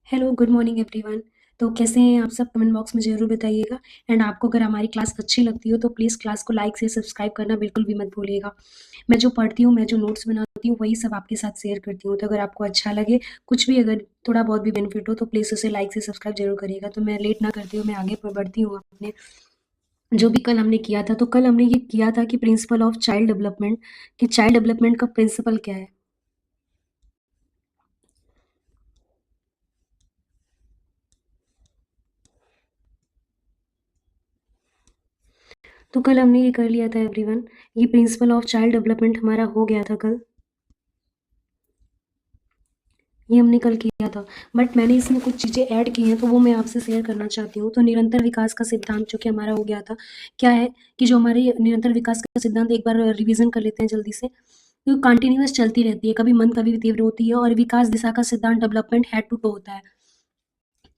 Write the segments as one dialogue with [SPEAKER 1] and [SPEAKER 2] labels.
[SPEAKER 1] Hello, good morning everyone. तो कैसे हैं आप सब? कमेंट बॉक्स में ज़रूर बताइएगा। एंड आपको अगर हमारी क्लास अच्छी लगती हो तो प्लीज़ क्लास को लाइक से सब्सक्राइब करना बिल्कुल भी मत भूलिएगा। मैं जो पढ़ती हूँ, मैं जो नोट्स बनाती हूँ, वही सब आपके साथ शेयर करती हूँ। तो अगर आपको अच्छा लगे, कुछ भी अगर थोड़ा बहुत भी बेनिफिट हो तो प्लीज़ उसे लाइक से सब्सक्राइब ज़रूर करिएगा। तो मैं लेट ना करती हूँ, मैं आगे बढ़ती हूँ अपने जो भी कल हमने किया था। तो कल हमने ये किया था कि प्रिंसिपल ऑफ चाइल्ड डेवलपमेंट, कि चाइल्ड डेवलपमेंट का प्रिंसिपल क्या है। तो कल हमने ये कर लिया था एवरीवन। ये प्रिंसिपल ऑफ चाइल्ड डेवलपमेंट हमारा हो गया था कल। ये हमने कल किया था, बट मैंने इसमें कुछ चीज़ें ऐड की हैं तो वो मैं आपसे शेयर करना चाहती हूँ। तो निरंतर विकास का सिद्धांत जो कि हमारा हो गया था, क्या है कि जो हमारे निरंतर विकास का सिद्धांत एक बार रिवीजन कर लेते हैं जल्दी से। तो कंटिन्यूअस चलती रहती है, कभी मंद कभी तीव्र होती है, और विकास दिशा का सिद्धांत डेवलपमेंट हेड टू टो होता है।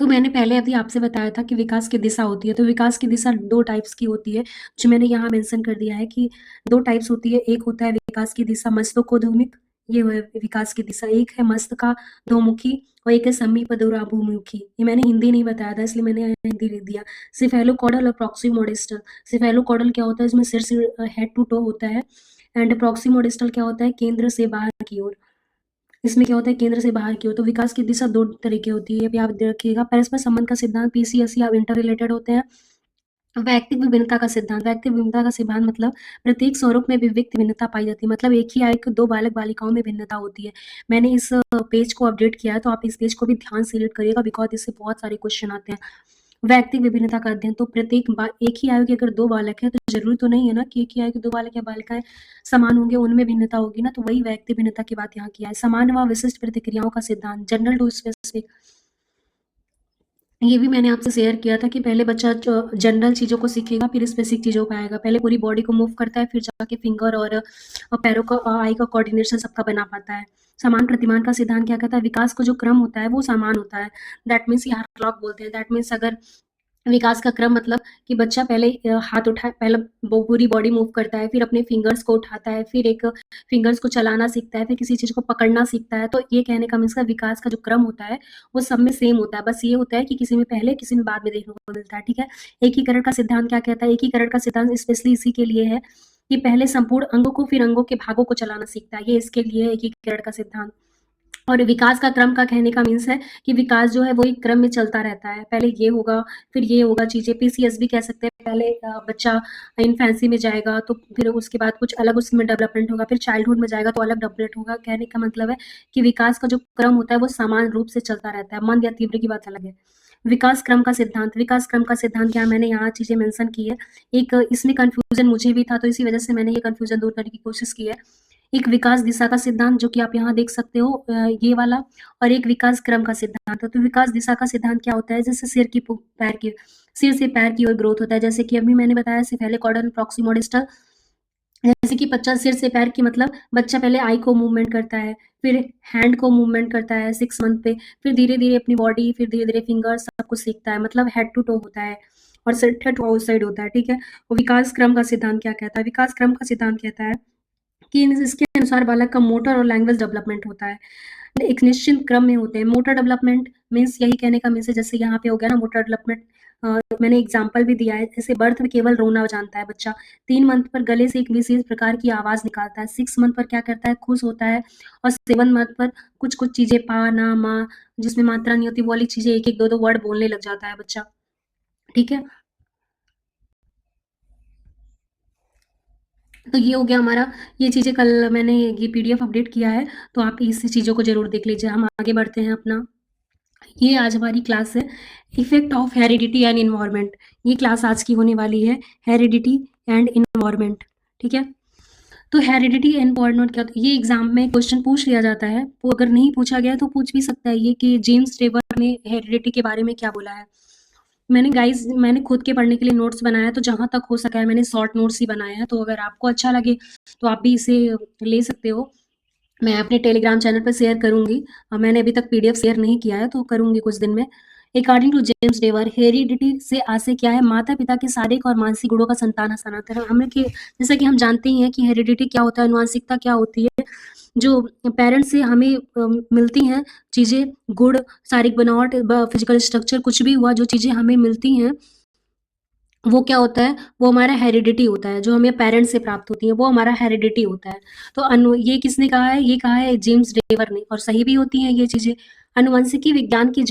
[SPEAKER 1] तो मैंने पहले अभी आपसे बताया था कि विकास की दिशा होती है, तो विकास की दिशा 2 टाइप्स की होती है, जो मैंने यहाँ मेंशन कर दिया है कि 2 टाइप्स होती है। एक होता है विकास की दिशा मस्तकोद्यमिक, ये है विकास की दिशा। एक है मस्तकाधोमुखी और एक है समीपदूराभिमुखी। ये मैंने हिंदी नहीं बताया था, इसलिए मैंने यहाँ हिंदी लिख दिया। सिफेलोकॉडल और प्रॉक्सिमोडिस्टल। सिफेलोकॉडल क्या होता है? इसमें सिर से हेड टू टो होता है। एंड प्रॉक्सिमोडिस्टल क्या होता है? केंद्र से बाहर की ओर। इसमें क्या होता है? केंद्र से बाहर की ओर। तो विकास की दिशा 2 तरह की होती है, अभी आप रखिएगा। परस्पर संबंध का सिद्धांत, पीसीएस या इंटर रिलेटेड होते हैं। वैयक्तिक विभिन्नता का सिद्धांत, वैयक्तिक विभिन्नता का सिद्धांत मतलब प्रत्येक स्वरूप में विविक्त भिन्नता पाई जाती है। मतलब एक ही आयु के 2 बालक बालिकाओं में भिन्नता होती है। मैंने इस पेज को अपडेट किया है, तो आप इस पेज को भी ध्यान से रीड करिएगा, बिकॉज़ इससे बहुत सारे क्वेश्चन आते हैं। वैयक्तिक विभिन्नता का अध्ययन, तो एक ही आयु के अगर 2 बालक हैं, तो ज़रूरी तो नहीं है ना कि एक ही आयु के 2 बालक या बालिकाएँ समान होंगे, उनमें भिन्नता होगी ना, तो वही वैयक्तिक भिन्नता की बात यहाँ किया है। समान व विशिष्ट प्रतिक्रियाओं का सिद्धांत, जनरल टू स्पेसिफिक। ये भी मैंने आपसे शेयर किया था कि पहले बच्चा जनरल चीज़ों को सीखेगा, फिर स्पेसिफिक चीज़ों पे आएगा। पहले पूरी बॉडी को मूव करता है, फिर जाके फिंगर और पैरों का आई का कोऑर्डिनेशन सबका बना पाता है। समान प्रतिमान का सिद्धांत क्या कहता है? विकास का जो क्रम होता है वो समान होता है। दैट मीन्स यहाँ क्लॉक बोलते हैं। दैट मीन्स अगर विकास का क्रम मतलब कि बच्चा पहले हाथ उठाए, पहले पूरी बॉडी मूव करता है, फिर अपने फिंगर्स को उठाता है, फिर एक फिंगर्स को चलाना सीखता है, फिर किसी चीज़ को पकड़ना सीखता है। तो ये कहने का मीन्स का विकास का जो क्रम होता है वो सब में सेम होता है। बस ये होता है कि किसी में पहले किसी में बाद में देखने को मिलता है। ठीक है। एकीकरण का सिद्धांत क्या कहता है? एकीकरण का सिद्धांत स्पेशली इसी के लिए है कि पहले संपूर्ण अंगों को फिर अंगों के भागों को चलाना सीखता है। ये इसके लिए है एकीकरण का सिद्धांत। और विकास का क्रम का कहने का मीन्स है कि विकास जो है वो एक क्रम में चलता रहता है। पहले ये होगा, फिर ये होगा चीज़ें। पीसीएस भी कह सकते हैं। पहले बच्चा इन्फेंसी में जाएगा, तो फिर उसके बाद कुछ अलग उसमें डेवलपमेंट होगा, फिर चाइल्डहुड में जाएगा तो अलग डेवलपमेंट होगा। कहने का मतलब है कि विकास का जो क्रम होता है वो समान रूप से चलता रहता है। मंद या तीव्र की बात अलग है। विकास क्रम का सिद्धांत, विकास क्रम का सिद्धांत क्या? मैंने यहाँ चीज़ें मेंशन की है। एक इसमें कन्फ्यूज़न मुझे भी था, तो इसी वजह से मैंने ये कन्फ्यूज़न दूर करने की कोशिश की है। एक विकास दिशा का सिद्धांत जो कि आप यहाँ देख सकते हो, ये वाला, और एक विकास क्रम का सिद्धांत है। तो विकास दिशा का सिद्धांत क्या होता है? जैसे सिर से पैर की ओर ग्रोथ होता है। जैसे कि अभी मैंने बताया सिफेलिक प्रॉक्सिमोडिस्टल। जैसे कि बच्चा सिर से पैर की मतलब बच्चा पहले आई को मूवमेंट करता है, फिर हैंड को मूवमेंट करता है 6 मंथ पे, फिर धीरे-धीरे अपनी बॉडी, फिर धीरे-धीरे फिंगर्स सब कुछ सीखता है। मतलब हेड टू टो होता है और सेंटर टू आउटसाइड होता है। ठीक है। और विकास क्रम का सिद्धांत क्या कहता है? विकास क्रम का सिद्धांत कहता है कि इसके अनुसार बालक का मोटर और लैंग्वेज डेवलपमेंट होता है। एक निश्चित क्रम में होते हैं। मोटर डेवलपमेंट मीन्स यही कहने का मीन्स है, जैसे यहाँ पे हो गया ना मोटर डेवलपमेंट। मैंने एग्जांपल भी दिया है। जैसे बर्थ में केवल रोना जानता है बच्चा। 3 मंथ पर गले से एक विशेष प्रकार की आवाज़ निकालता है। 6 मंथ पर क्या करता है? खुश होता है। और 7 मंथ पर कुछ-कुछ चीज़ें पा, ना, मा, जिसमें मात्रा नहीं होती वो वाली चीज़ें 1-1, 2-2 वर्ड बोलने लग जाता है बच्चा। ठीक है। तो ये हो गया हमारा, ये चीज़ें कल मैंने ये पीडीएफ अपडेट किया है, तो आप इस चीज़ों को ज़रूर देख लीजिए। हम आगे बढ़ते हैं अपना। ये आज हमारी क्लास है, effect of heredity and environment. ये क्लास आज की होने वाली है, हेरिडिटी एंड एनवायरनमेंट। ठीक है। तो हेरिडिटी एंड एनवायरनमेंट क्या होता है? ये एग्जाम में क्वेश्चन पूछ लिया जाता है। वो अगर नहीं पूछा गया तो पूछ भी सकता है ये कि जेम्स टेवर ने हेरिडिटी के बारे में क्या बोला है। मैंने खुद के पढ़ने के लिए नोट्स बनाया, तो जहाँ तक हो सका है मैंने शॉर्ट नोट्स ही बनाए हैं। तो अगर आपको अच्छा लगे तो आप भी इसे ले सकते हो। मैं अपने टेलीग्राम चैनल पर शेयर करूँगी। मैंने अभी तक पीडीएफ शेयर नहीं किया है, तो करूँगी कुछ दिन में। अकॉर्डिंग टू जेम्स डेवर, हेरिडिटी से आशय क्या है? माता-पिता के शारीरिक और मानसिक गुणों का संतान हस्तांतरण। हमें कि जैसा कि हम जानते ही हैं कि हेरिडिटी क्या होता है, आनुवंशिकता क्या होती है। जो पेरेंट्स से हमें मिलती हैं चीज़ें, गुण, शारीरिक बनावट, फिजिकल स्ट्रक्चर, कुछ भी हुआ, जो चीज़ें हमें मिलती हैं, वो क्या होता है, वो हमारा हेरिडिटी होता है, जो हमें पेरेंट्स से प्राप्त होती है, वो हमारा हेरिडिटी होता है। तो ये किसने कहा है? ये कहा है जेम्स रेवर ने, और सही भी होती हैं ये चीज़ें। अनुवंशिकी विज्ञान के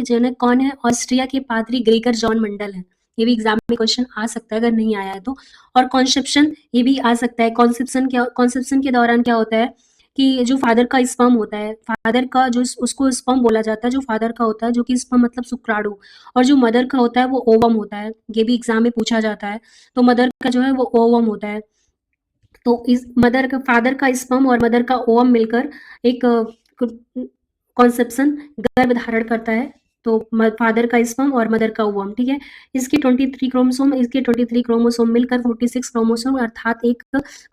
[SPEAKER 1] जनक कौन है? ऑस्ट्रिया के पादरी ग्रेगर जॉन मंडल है। ये भी एग्जाम में क्वेश्चन आ सकता है अगर नहीं आया है तो। और कॉन्सेप्शन, ये भी आ सकता है। कॉन्सेप्शन के दौरान क्या होता है कि जो फादर का स्पर्म होता है, फादर का जो उसको स्पर्म बोला जाता है, जो फादर का होता है, जो कि स्पर्म मतलब शुक्राणु, और जो मदर का होता है वो ओवम होता है। ये भी एग्जाम में पूछा जाता है। तो मदर का जो है वो ओवम होता है। तो इस फादर का स्पर्म और मदर का ओवम मिलकर एक कॉन्सेप्शन गर्भ धारण करता है। तो फादर का स्पर्म और मदर का ओवम, ठीक है। इसके 23 क्रोमोसोम मिलकर 46 क्रोमोसोम अर्थात एक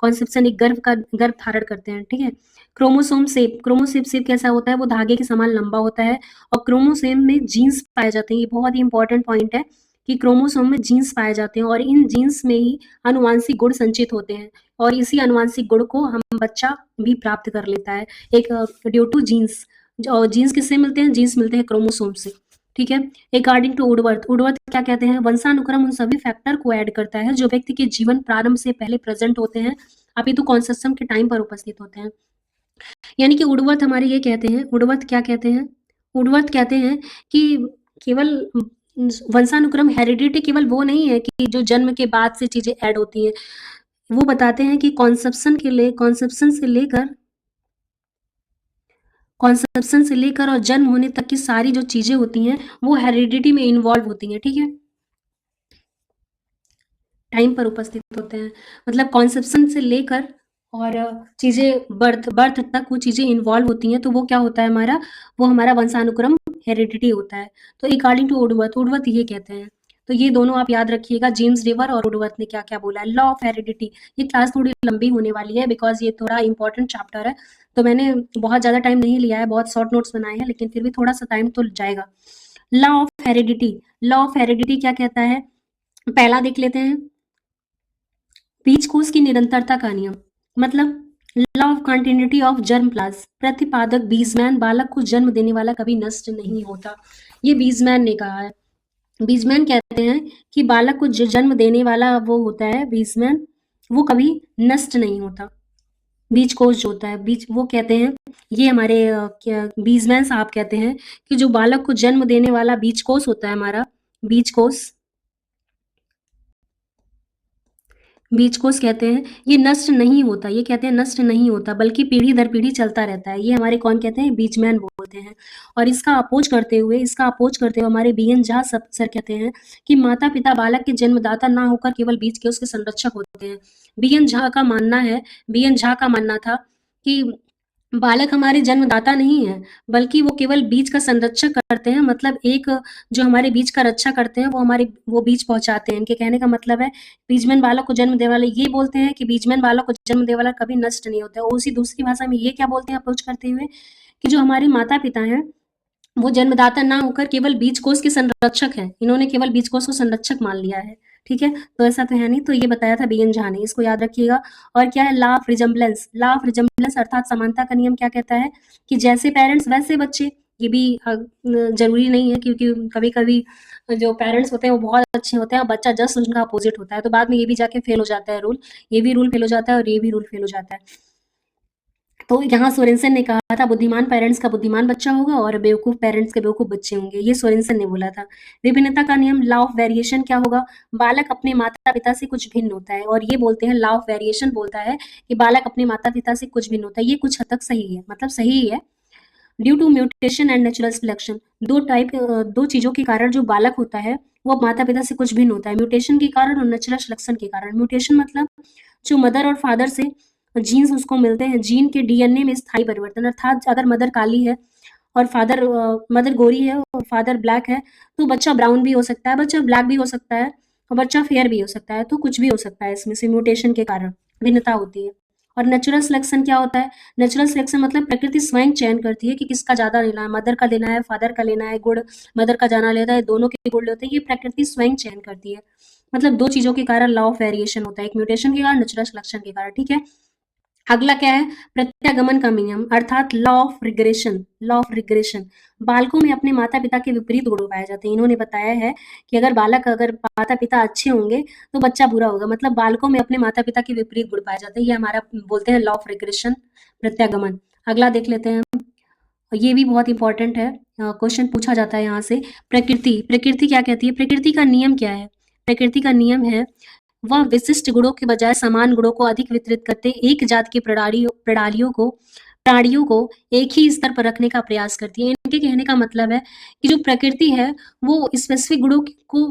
[SPEAKER 1] कॉन्सेप्शन, एक गर्भ धारण करते हैं, ठीक है। क्रोमोसेप कैसा होता है? वो धागे के समान लंबा होता है। और क्रोमोसोम में जीन्स पाए जाते हैं। ये बहुत ही इंपॉर्टेंट पॉइंट है कि क्रोमोसोम में जीन्स पाए जाते हैं, और इन जीन्स में ही आनुवांशिक गुण संचित होते हैं, और इसी आनुवांशिक गुण को हम बच्चा भी प्राप्त कर लेता है, एक ड्यू टू जीन्स। और जीन्स किससे मिलते हैं? जीन्स मिलते हैं क्रोमोसोम से, ठीक है। अकॉर्डिंग टू वुडवर्थ क्या कहते हैं? वंशानुक्रम उन सभी फैक्टर को ऐड करता है जो व्यक्ति के जीवन प्रारंभ से पहले प्रेजेंट होते हैं, अपितु कॉन्सेप्शन के टाइम पर उपस्थित होते हैं। यानी कि वुडवर्थ हमारे ये कहते हैं, वुडवर्थ क्या कहते हैं? वुडवर्थ कहते हैं कि केवल वंशानुक्रम, हेरिडिटी केवल वो नहीं है कि जो जन्म के बाद से चीजें ऐड होती हैं। वो बताते हैं कि कॉन्सेप्शन से लेकर और जन्म होने तक की सारी जो चीजें होती हैं वो हेरिडिटी में इन्वॉल्व होती हैं, ठीक है। टाइम पर उपस्थित होते हैं, मतलब कॉन्सेप्शन से लेकर और चीजें बर्थ तक वो चीजें इन्वॉल्व होती हैं। तो वो क्या होता है हमारा? वो हमारा वंशानुक्रम, हेरिडिटी होता है। तो अकॉर्डिंग टू वुडवर्थ ये कहते हैं। तो ये दोनों आप याद रखिएगा, जेम्स रिवर और वुडवर्थ ने क्या क्या बोला है। लॉ ऑफ हेरिडिटी, ये क्लास थोड़ी लंबी होने वाली है बिकॉज ये थोड़ा इंपॉर्टेंट चैप्टर है। तो मैंने बहुत ज्यादा टाइम नहीं लिया है, बहुत शॉर्ट नोट्स बनाए हैं, लेकिन फिर भी थोड़ा सा टाइम तो जाएगा। Law of heredity, law of heredity क्या कहता है? पहला देख लेते हैं, बीजकोश की निरंतरता का नियम, मतलब law of continuity of germ plasm, प्रतिपादक बीजमैन, बालक को जन्म देने वाला कभी नष्ट नहीं होता। ये बीजमैन ने कहा है। बीजमैन कहते हैं कि बालक को जो जन्म देने वाला वो होता है बीजमैन, वो कभी नष्ट नहीं होता। बीजकोश जो होता है, बीज, वो कहते हैं, ये हमारे बीजमैन साहब कहते हैं कि जो बालक को जन्म देने वाला बीजकोश होता है हमारा, बीजकोश कहते हैं, ये नष्ट नहीं होता। ये कहते हैं नष्ट नहीं होता, बल्कि पीढ़ी दर पीढ़ी चलता रहता है। ये हमारे कौन कहते हैं? बीजमैन बोलते हैं। और इसका अपोज करते हुए हमारे बीएन झा सर कहते हैं कि माता पिता बालक के जन्मदाता ना होकर केवल बीज के उसके संरक्षक होते हैं। बीएन झा का मानना था कि बालक हमारे जन्मदाता नहीं है, बल्कि वो केवल बीज का संरक्षक करते हैं। मतलब एक जो हमारे बीज का रक्षा करते हैं, वो बीज पहुंचाते हैं। इनके कहने का मतलब है बीजमैन बालक को जन्म देने वाले ये बोलते हैं कि बीजमैन बालक को जन्म देने वाला कभी नष्ट नहीं होता है। और उसी दूसरी भाषा में ये क्या बोलते हैं अप्रोच करते हुए कि जो हमारे माता पिता हैं वो जन्मदाता ना होकर केवल बीज कोष के संरक्षक हैं। इन्होंने केवल बीज कोष को संरक्षक मान लिया है, ठीक है। तो ऐसा तो है नहीं। तो ये बताया था बीएन झा ने, इसको याद रखिएगा। और क्या है? लॉ ऑफ रिजम्बलेंस अर्थात समानता का नियम क्या कहता है कि जैसे पेरेंट्स वैसे बच्चे। ये भी जरूरी नहीं है, क्योंकि कभी कभी जो पेरेंट्स होते हैं वो बहुत अच्छे होते हैं और बच्चा जस्ट उनका अपोजिट होता है, तो बाद में ये भी जाके फेल हो जाता है रूल। ये भी रूल फेल हो जाता है और ये भी रूल फेल हो जाता है। तो यहाँ सोरेनसन ने कहा था बुद्धिमान पेरेंट्स का बुद्धिमान बच्चा होगा और बेवकूफ पेरेंट्स के बेवकूफ बच्चे होंगे। ये सोरेनसन ने बोला था। विभिन्नता का नियम, लॉ ऑफ वेरिएशन क्या होगा? बालक अपने माता पिता से कुछ भिन्न होता है, और ये बोलते हैं लॉ ऑफ वेरिएशन बोलता है कि बालक अपने माता पिता से कुछ भिन्न होता है। ये कुछ हद तक सही है, मतलब सही ही है। Due to mutation and natural selection, दो चीजों के कारण जो बालक होता है वो माता पिता से कुछ भिन्न होता है, म्यूटेशन के कारण और नेचुरल सिलेक्शन के कारण। म्यूटेशन मतलब जो मदर और फादर से जीन्स उसको मिलते हैं, जीन के डीएनए में स्थायी परिवर्तन, अर्थात अगर मदर काली है और मदर गोरी है और फादर ब्लैक है, तो बच्चा ब्राउन भी हो सकता है, बच्चा ब्लैक भी हो सकता है, और बच्चा फेयर भी हो सकता है। तो कुछ भी हो सकता है इसमें से, म्यूटेशन के कारण भिन्नता होती है। और नेचुरल सिलेक्शन क्या होता है? नेचुरल सिलेक्शन मतलब प्रकृति स्वयं चयन करती है कि किसका ज्यादा लेना है, मदर का लेना है, फादर का लेना है, गुड़ मदर का जाना लेता है, दोनों के गुड़ लेते हैं। ये प्रकृति स्वयं चयन करती है। मतलब दो चीजों के कारण लॉ ऑफ वेरिएशन होता है, एक म्यूटेशन के कारण, नेचुरल सिलेक्शन के कारण, ठीक है। अगला क्या है, प्रत्यागमन का नियम अर्थात law of regression. Law of regression, बालकों में अपने माता पिता के विपरीत गुण पाए जाते हैं। इन्होंने बताया है कि अगर माता पिता अच्छे होंगे तो बच्चा बुरा होगा, मतलब बालकों में अपने माता पिता के विपरीत गुण पाए जाते हैं। ये हमारा बोलते हैं लॉ ऑफ रिग्रेशन, प्रत्यागमन। अगला देख लेते हैं हम, ये भी बहुत इंपॉर्टेंट है, क्वेश्चन पूछा जाता है यहाँ से। प्रकृति, प्रकृति क्या कहती है, प्रकृति का नियम क्या है? प्रकृति का नियम है, वह विशिष्ट गुणों के बजाय समान गुणों को अधिक वितरित करते एक जात की प्राणियों को एक ही स्तर पर रखने का प्रयास करती है। इनके कहने का मतलब है कि जो प्रकृति है वो स्पेसिफिक गुणों को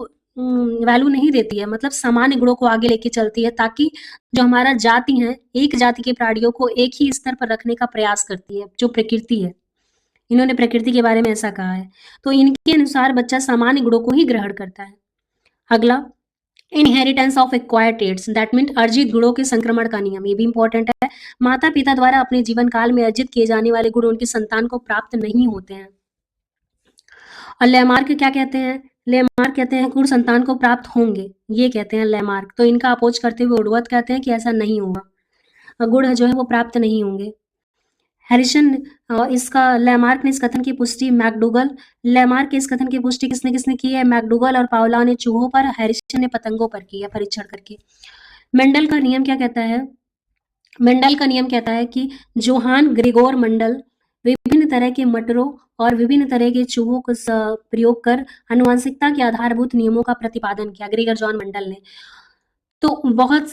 [SPEAKER 1] वैल्यू नहीं देती है, मतलब सामान्य गुणों को आगे लेके चलती है, ताकि जो हमारा जाति है एक जाति के प्राणियों को एक ही स्तर पर रखने का प्रयास करती है, जो प्रकृति है। इन्होंने प्रकृति के बारे में ऐसा कहा है। तो इनके अनुसार बच्चा सामान्य गुणों को ही ग्रहण करता है। अगला, inheritance of acquired traits, that mean अर्जित गुणों के संक्रमण का नियम। ये भी इंपॉर्टेंट है। माता पिता द्वारा अपने जीवन काल में अर्जित किए जाने वाले गुण उनकी संतान को प्राप्त नहीं होते हैं। और लेमार्क क्या कहते हैं, लेमार्क कहते हैं गुण संतान को प्राप्त होंगे, ये कहते हैं लेमार्क। तो इनका अपोज करते हुए उडवर्थ कहते हैं कि ऐसा नहीं होगा, गुण जो है वो प्राप्त नहीं होंगे। हैरिसन, इसका लेमार्क ने इस कथन की पुष्टि मैकडूगल, लेमार्क के इस कथन की पुष्टि किसने किसने की है, मैकडूगल और पावला ने चूहों पर, हैरिसन ने पतंगों पर की है परीक्षण करके। मेंडल का नियम क्या कहता है, मेंडल का नियम कहता है कि जोहान ग्रेगोर मेंडल विभिन्न तरह के मटरों और विभिन्न तरह के चूहों को प्रयोग कर आनुवंशिकता के आधारभूत नियमों का प्रतिपादन किया, ग्रेगर जॉन मेंडल ने। तो बहुत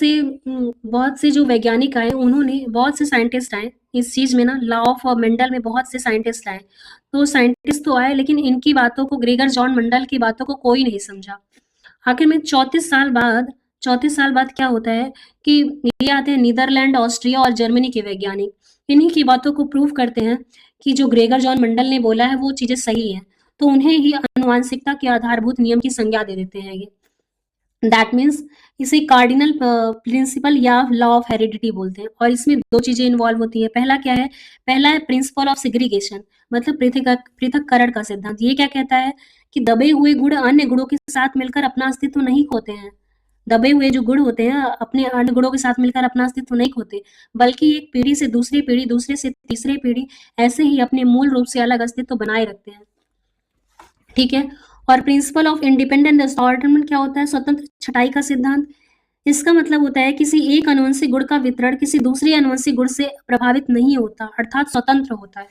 [SPEAKER 1] से जो वैज्ञानिक आए, उन्होंने बहुत से साइंटिस्ट आए इस चीज़ में ना, लॉ ऑफ मेंडल में बहुत से साइंटिस्ट आए। तो साइंटिस्ट तो आए, लेकिन इनकी बातों को, ग्रेगर जॉन मेंडल की बातों को कोई नहीं समझा। आखिर में 34 साल बाद क्या होता है कि ये आते हैं नीदरलैंड, ऑस्ट्रिया और जर्मनी के वैज्ञानिक। इन्हीं की बातों को प्रूव करते हैं कि जो ग्रेगर जॉन मेंडल ने बोला है वो चीज़ें सही हैं। तो उन्हें ही आनुवांशिकता के आधारभूत नियम की संज्ञा दे देते हैं ये। दैट मीन्स इसे कार्डिनल प्रिंसिपल या लॉ ऑफ हेरिडिटी बोलते हैं। और इसमें दो चीजें इन्वॉल्व होती है। पहला क्या है, पहला है प्रिंसिपल ऑफ सेग्रीगेशन, मतलब पृथक्करण का सिद्धांत। ये क्या कहता है कि दबे हुए गुण अन्य गुणों के साथ मिलकर अपना अस्तित्व नहीं खोते हैं। दबे हुए जो गुण होते हैं अपने अन्य गुणों के साथ मिलकर अपना अस्तित्व नहीं खोते, बल्कि एक पीढ़ी से दूसरी पीढ़ी, दूसरे से तीसरी पीढ़ी, ऐसे ही अपने मूल रूप से अलग अस्तित्व बनाए रखते हैं। ठीक है। और प्रिंसिपल ऑफ इंडिपेंडेंट असॉर्टमेंट क्या होता है, स्वतंत्र छटाई का सिद्धांत। इसका मतलब होता है किसी एक अनुवंशिक गुण का वितरण किसी दूसरे अनुवंशिक गुण से प्रभावित नहीं होता, अर्थात स्वतंत्र होता है।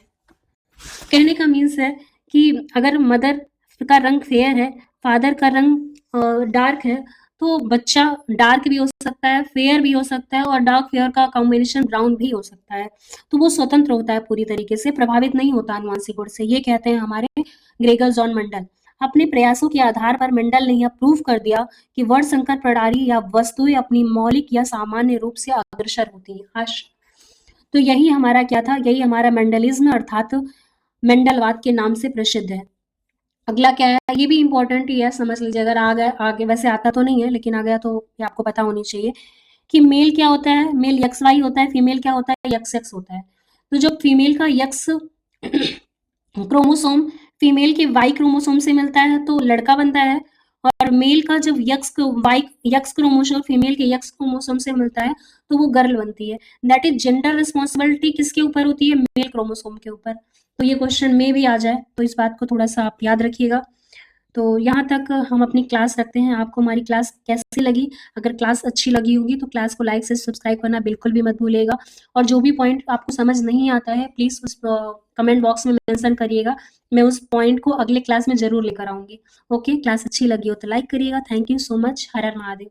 [SPEAKER 1] कहने का मीन्स है कि अगर मदर का रंग फेयर है, फादर का रंग डार्क है, तो बच्चा डार्क भी हो सकता है, फेयर भी हो सकता है, और डार्क फेयर का कॉम्बिनेशन ब्राउन भी हो सकता है। तो वो स्वतंत्र होता है, पूरी तरीके से प्रभावित नहीं होता अनुवांशिक गुण से। ये कहते हैं हमारे ग्रेगर जॉन मेंडल। अपने प्रयासों के आधार पर मेंडल ने यह प्रूव कर दिया कि वर्ण संकर प्रणाली या वस्तुएं अपनी मौलिक या सामान्य रूप से अग्रसर होती हैं। तो यही हमारा क्या था, यही हमारा मेंडलिज्म अर्थात मेंडलवाद के नाम से प्रसिद्ध है। अगला क्या है, ये भी इंपॉर्टेंट ही है, समझ लीजिए। अगर आ गया, आगे वैसे आता तो नहीं है लेकिन आ गया तो ये आपको पता होनी चाहिए कि मेल क्या होता है, मेल एक्स वाई होता है, फीमेल क्या होता है, एक्स एक्स होता है। तो जब फीमेल का एक्स क्रोमोसोम फीमेल के वाई क्रोमोसोम से मिलता है तो लड़का बनता है, और मेल का जब यक्स क्रोमोसोम फीमेल के यक्स क्रोमोसोम से मिलता है तो वो गर्ल बनती है। दैट इज जेंडर रिस्पॉन्सिबिलिटी किसके ऊपर होती है, मेल क्रोमोसोम के ऊपर। तो ये क्वेश्चन में भी आ जाए, तो इस बात को थोड़ा सा आप याद रखिएगा। तो यहाँ तक हम अपनी क्लास रखते हैं। आपको हमारी क्लास कैसी लगी? अगर क्लास अच्छी लगी होगी तो क्लास को लाइक से सब्सक्राइब करना बिल्कुल भी मत भूलिएगा। और जो भी पॉइंट आपको समझ नहीं आता है प्लीज़ उस कमेंट बॉक्स में मेंशन करिएगा। मैं उस पॉइंट को अगले क्लास में ज़रूर लेकर आऊँगी। ओके, क्लास अच्छी लगी हो तो लाइक करिएगा। Thank you so much. Her her Mahadev.